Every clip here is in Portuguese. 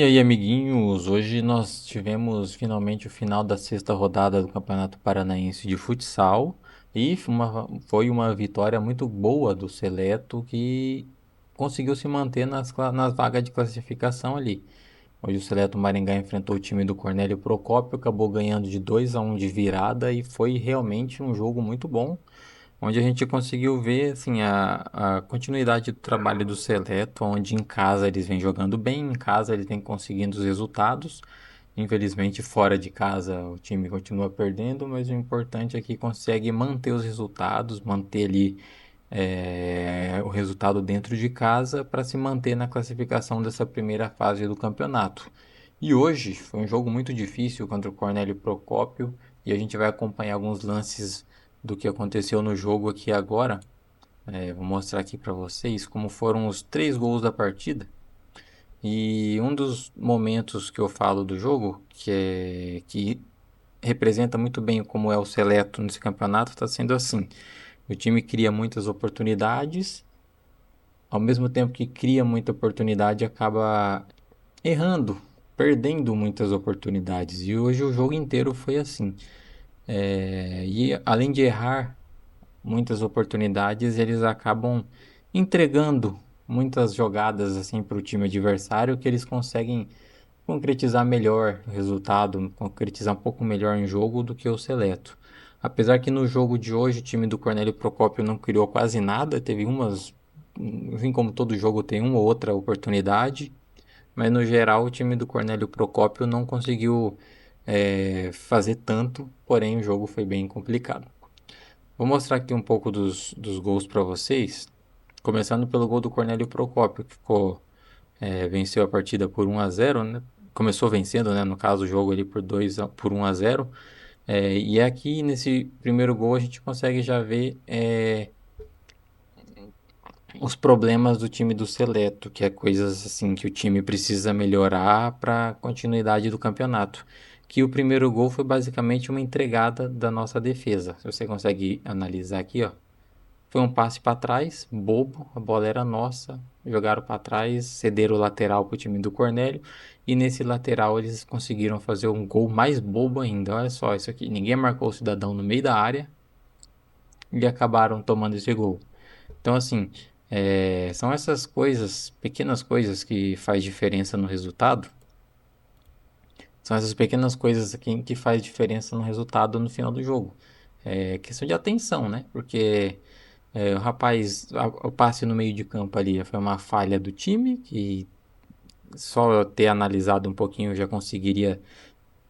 E aí, amiguinhos, hoje nós tivemos finalmente o final da sexta rodada do Campeonato Paranaense de Futsal e foi uma vitória muito boa do Seleto que conseguiu se manter nas vagas de classificação ali. Hoje o Seleto Maringá enfrentou o time do Cornélio Procópio, acabou ganhando de 2-1 de virada e foi realmente um jogo muito bom, onde a gente conseguiu ver assim, a continuidade do trabalho do Seleto, onde em casa eles vêm jogando bem, em casa eles vêm conseguindo os resultados. Infelizmente, fora de casa o time continua perdendo, mas o importante é que consegue manter os resultados, manter ali o resultado dentro de casa para se manter na classificação dessa primeira fase do campeonato. E hoje foi um jogo muito difícil contra o Cornélio Procópio e a gente vai acompanhar alguns lances do que aconteceu no jogo aqui agora. Vou mostrar aqui para vocês como foram os três gols da partida. E um dos momentos que eu falo do jogo, que representa muito bem como é o Seleto nesse campeonato, está sendo assim. O time cria muitas oportunidades, ao mesmo tempo que cria muita oportunidade, acaba errando, perdendo muitas oportunidades. E hoje o jogo inteiro foi assim. E além de errar muitas oportunidades, eles acabam entregando muitas jogadas assim para o time adversário que eles conseguem concretizar melhor o resultado, concretizar um pouco melhor em jogo do que o Seleto. Apesar que no jogo de hoje o time do Cornélio Procópio não criou quase nada, teve umas, assim como todo jogo tem uma ou outra oportunidade, mas no geral o time do Cornélio Procópio não conseguiu fazer tanto, porém o jogo foi bem complicado. Vou mostrar aqui um pouco dos gols para vocês, começando pelo gol do Cornélio Procópio, que venceu a partida por 1-0, né? Começou vencendo, né? No caso, o jogo ali por 1-0. E aqui nesse primeiro gol a gente consegue já ver os problemas do time do Seleto, que é coisas assim que o time precisa melhorar para a continuidade do campeonato. Que o primeiro gol foi basicamente uma entregada da nossa defesa. Se você consegue analisar aqui, ó. Foi um passe para trás, bobo, a bola era nossa, jogaram para trás, cederam o lateral para o time do Cornélio e nesse lateral eles conseguiram fazer um gol mais bobo ainda. Olha só isso aqui, ninguém marcou o cidadão no meio da área e acabaram tomando esse gol. Então assim, são essas coisas, pequenas coisas que faz diferença no resultado. São essas pequenas coisas aqui que faz diferença no resultado no final do jogo. É questão de atenção, né? Porque o rapaz, o passe no meio de campo ali foi uma falha do time, que só eu ter analisado um pouquinho eu já conseguiria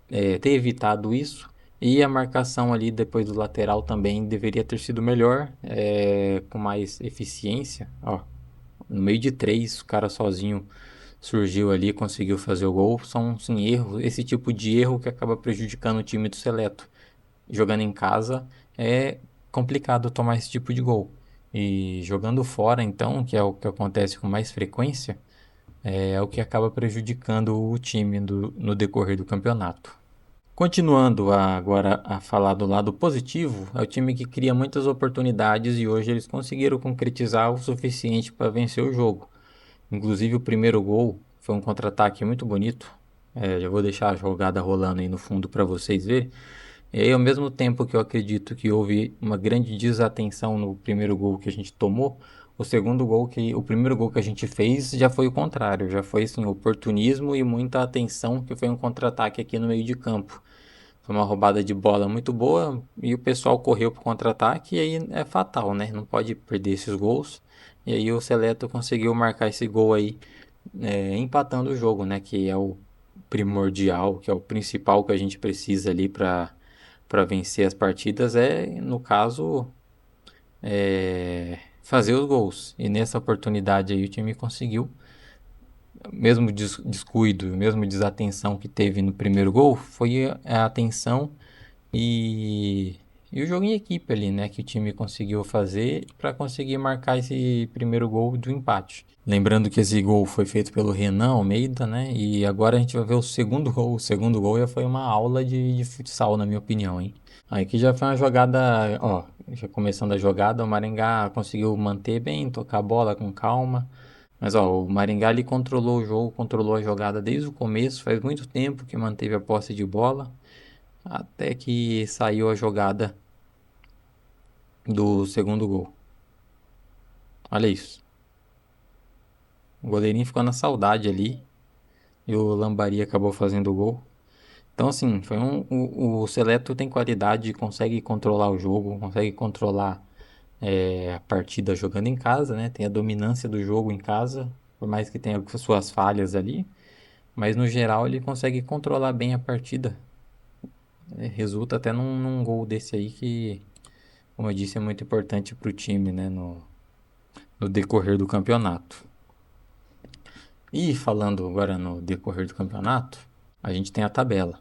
ter evitado isso. E a marcação ali depois do lateral também deveria ter sido melhor, com mais eficiência. Ó, no meio de três, o cara sozinho surgiu ali, conseguiu fazer o gol. São sim erros, esse tipo de erro que acaba prejudicando o time do Seleto. Jogando em casa é complicado tomar esse tipo de gol. E jogando fora, então, que é o que acontece com mais frequência, é o que acaba prejudicando o time no decorrer do campeonato. Continuando agora a falar do lado positivo, é o time que cria muitas oportunidades e hoje eles conseguiram concretizar o suficiente para vencer o jogo. Inclusive o primeiro gol foi um contra-ataque muito bonito. Já vou deixar a jogada rolando aí no fundo para vocês verem. E aí, ao mesmo tempo que eu acredito que houve uma grande desatenção no primeiro gol que a gente tomou, o primeiro gol que a gente fez já foi o contrário, já foi assim, oportunismo e muita atenção, que foi um contra-ataque aqui no meio de campo. Foi uma roubada de bola muito boa e o pessoal correu para o contra-ataque e aí é fatal, né? Não pode perder esses gols. E aí o Seleto conseguiu marcar esse gol aí, empatando o jogo, né? Que é o primordial, que é o principal que a gente precisa ali para vencer as partidas no caso, fazer os gols. E nessa oportunidade aí o time conseguiu, mesmo descuido, mesmo desatenção que teve no primeiro gol, foi a atenção e, e o jogo em equipe ali, né, que o time conseguiu fazer para conseguir marcar esse primeiro gol do empate. Lembrando que esse gol foi feito pelo Renan Almeida, né? E agora a gente vai ver o segundo gol. O segundo gol já foi uma aula de futsal, na minha opinião, hein? Aí que já foi uma jogada, ó, já começando a jogada, o Maringá conseguiu manter bem, tocar a bola com calma. Mas ó, o Maringá ele controlou o jogo, controlou a jogada desde o começo, faz muito tempo que manteve a posse de bola, até que saiu a jogada do segundo gol. Olha isso. O goleirinho ficou na saudade ali e o Lambari acabou fazendo o gol. Então, assim, o Seleto tem qualidade, consegue controlar o jogo, consegue controlar a partida jogando em casa, né? Tem a dominância do jogo em casa, por mais que tenha suas falhas ali, mas no geral ele consegue controlar bem a partida. Resulta até num gol desse aí que, como eu disse, é muito importante para o time, né? No decorrer do campeonato. E falando agora no decorrer do campeonato, a gente tem a tabela.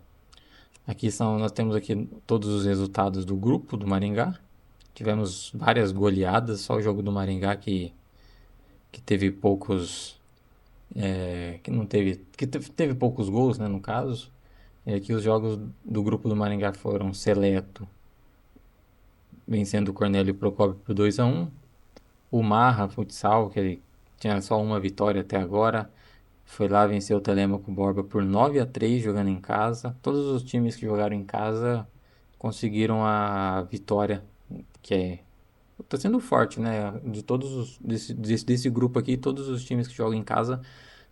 Nós temos aqui todos os resultados do grupo do Maringá. Tivemos várias goleadas, só o jogo do Maringá que teve poucos, que não teve, que teve poucos gols, né, no caso. E aqui os jogos do grupo do Maringá foram Seleto vencendo o Cornélio Procópio por 2-1. O Marra Futsal, que ele tinha só uma vitória até agora, foi lá vencer o Telêmaco Borba por 9-3 jogando em casa. Todos os times que jogaram em casa conseguiram a vitória, que tá sendo forte, né? De todos desse grupo aqui, todos os times que jogam em casa,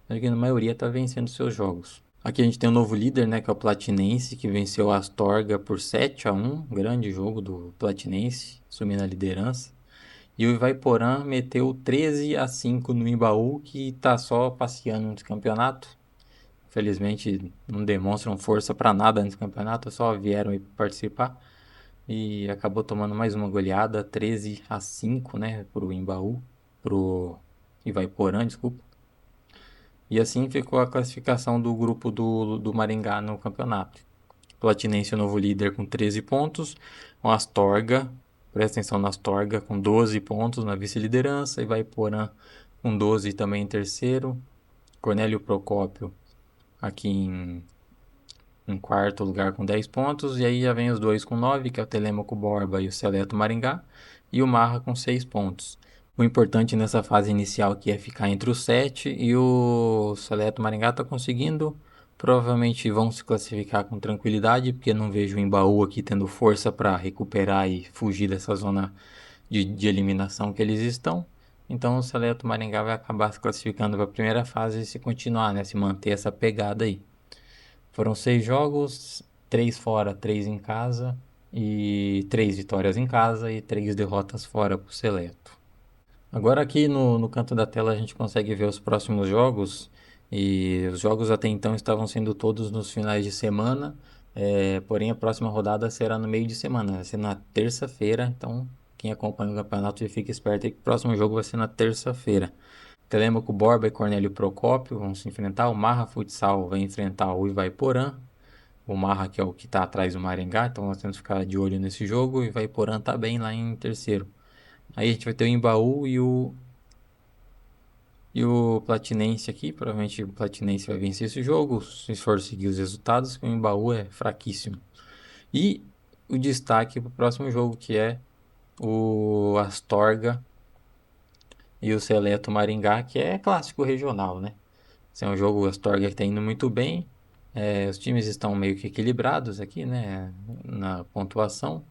acho que na maioria tá vencendo seus jogos. Aqui a gente tem o novo líder, né, que é o Platinense, que venceu a Astorga por 7-1, grande jogo do Platinense, subindo a liderança. E o Ivaiporã meteu 13-5 no Imbaú, que tá só passeando nesse campeonato. Felizmente não demonstram força para nada nesse campeonato, só vieram aí participar. E acabou tomando mais uma goleada, 13-5, né, pro Imbaú, pro Ivaiporã, desculpa. E assim ficou a classificação do grupo do Maringá no campeonato. Platinense é o novo líder com 13 pontos. O Astorga, presta atenção no Astorga, com 12 pontos na vice-liderança. Ivaiporã com 12 também em terceiro. Cornélio Procópio aqui em quarto lugar com 10 pontos. E aí já vem os dois com 9, que é o Telêmaco Borba e o Seleto Maringá. E o Marra com 6 pontos. O importante nessa fase inicial aqui é ficar entre os 7 e o Seleto Maringá está conseguindo. Provavelmente vão se classificar com tranquilidade, porque não vejo o Embaú aqui tendo força para recuperar e fugir dessa zona de eliminação que eles estão. Então o Seleto Maringá vai acabar se classificando para a primeira fase se continuar, né? Se manter essa pegada aí. Foram 6 jogos, 3 fora, 3 em casa, e 3 vitórias em casa e 3 derrotas fora para o Seleto. Agora aqui no canto da tela a gente consegue ver os próximos jogos, e os jogos até então estavam sendo todos nos finais de semana, porém a próxima rodada será no meio de semana, vai ser na terça-feira, então quem acompanha o campeonato já fica esperto aí que o próximo jogo vai ser na terça-feira. Telêmaco Borba e Cornélio Procópio vão se enfrentar, o Marra Futsal vai enfrentar o Ivaiporã, o Marra que é o que está atrás do Maringá, então nós temos que ficar de olho nesse jogo, e o Ivaiporã está bem lá em terceiro. Aí a gente vai ter o Imbaú e o Platinense aqui. Provavelmente o Platinense vai vencer esse jogo, se for seguir os resultados, que o Imbaú é fraquíssimo. E o destaque para o próximo jogo, que é o Astorga e o Seleto Maringá, que é clássico regional, né? Esse é um jogo, o Astorga que está indo muito bem. Os times estão meio que equilibrados aqui, né? Na pontuação.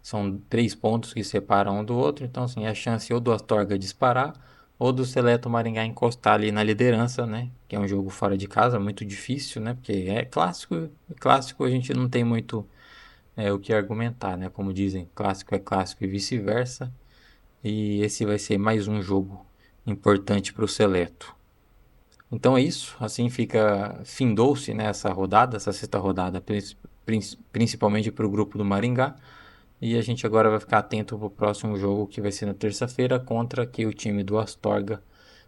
São 3 pontos que separam um do outro, então assim, a chance ou do Astorga disparar ou do Seleto Maringá encostar ali na liderança, né? Que é um jogo fora de casa, muito difícil, né? Porque é clássico, clássico a gente não tem muito o que argumentar, né? Como dizem, clássico é clássico e vice-versa. E esse vai ser mais um jogo importante para o Seleto. Então é isso, assim findou-se, né, essa rodada, essa sexta rodada, principalmente para o grupo do Maringá. E a gente agora vai ficar atento para o próximo jogo, que vai ser na terça-feira, contra aqui o time do Astorga.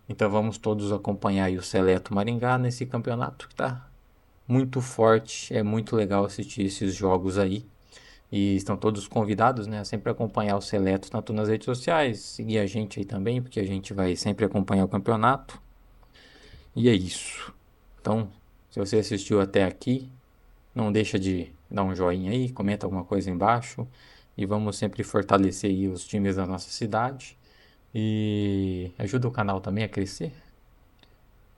Então vamos todos acompanhar aí o Seleto Maringá nesse campeonato que está muito forte. É muito legal assistir esses jogos aí. E estão todos convidados, né, a sempre acompanhar o Seleto, tanto nas redes sociais, seguir a gente aí também, porque a gente vai sempre acompanhar o campeonato. E é isso. Então, se você assistiu até aqui, não deixa de dar um joinha aí, comenta alguma coisa embaixo e vamos sempre fortalecer aí os times da nossa cidade. E ajuda o canal também a crescer.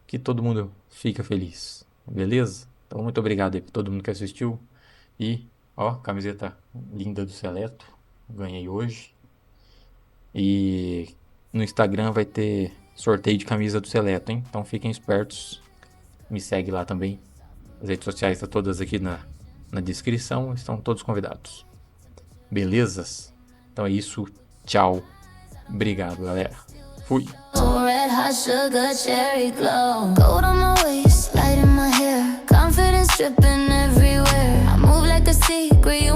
Que todo mundo fica feliz. Beleza? Então, muito obrigado aí pra todo mundo que assistiu. E, ó, camiseta linda do Seleto. Ganhei hoje. E no Instagram vai ter sorteio de camisa do Seleto, hein? Então fiquem espertos. Me segue lá também. As redes sociais estão todas aqui na descrição. Estão todos convidados. Belezas? Então é isso. Tchau. Obrigado, galera. Fui. Red hot sugar cherry glow. Gold on my waist, light in my hair. Confidence dripping everywhere. I move like a secret.